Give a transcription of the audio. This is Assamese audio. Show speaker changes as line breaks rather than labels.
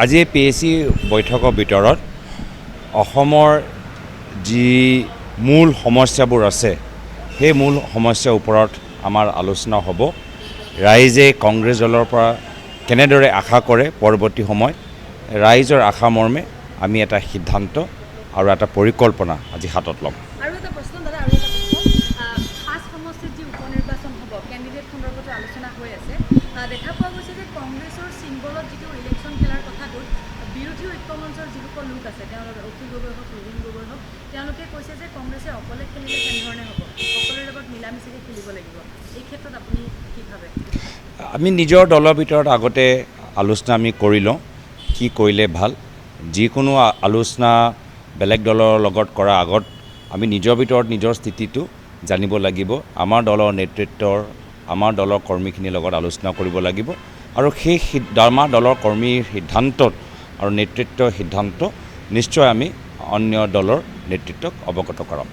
আজি PAC বৈঠকৰ ভিতৰত অসমৰ যি মূল সমস্যাবোৰ আছে সেই মূল সমস্যাৰ ওপৰত আমাৰ আলোচনা হ'ব। ৰাইজে কংগ্ৰেছ দলৰ পৰা কেনেদৰে আশা কৰে পৰৱৰ্তী সময়ত ৰাইজৰ আশা মৰ্মে আমি এটা সিদ্ধান্ত আৰু এটা পৰিকল্পনা আজি হাতত ল'ম।
আৰু এটা প্ৰশ্ন দাদা, আৰু এটা প্ৰশ্ন, 5 সমষ্টিত যি উপনিৰ্বাচন হ'ব কেণ্ডিডেট সন্দৰ্ভতো আলোচনা হৈ আছে। দেখা পোৱা গৈছে যে কংগ্ৰেছৰ চিম্বলত যিটো ইলেকশ্যন খেলাৰ কথাটোত বিৰোধী ঐক্যমঞ্চৰ যিসকল লোক আছে, তেওঁলোকে অখিল গগৈ হওক, ৰুবুল গগৈ হওক, তেওঁলোকে কৈছে যে কংগ্ৰেছে অকলে খেলিলে কেনেধৰণে হ'ব, সকলোৰে লগত মিলা মিছিকৈ খেলিব লাগিব। এই ক্ষেত্ৰত আপুনি কি ভাবে?
আমি নিজৰ দলৰ ভিতৰত আগতে আলোচনা আমি কৰি লওঁ কি কৰিলে ভাল। যিকোনো আলোচনা বেলেগ দলৰ লগত কৰাৰ আগত আমি নিজৰ ভিতৰত নিজৰ স্থিতিটো জানিব লাগিব। আমাৰ দলৰ নেতৃত্বৰ, আমাৰ দলৰ কৰ্মীখিনিৰ লগত আলোচনা কৰিব লাগিব আৰু সেই আমাৰ দলৰ কৰ্মীৰ সিদ্ধান্তত আৰু নেতৃত্বৰ সিদ্ধান্ত নিশ্চয় আমি অন্য দলৰ নেতৃত্বক অৱগত কৰাম।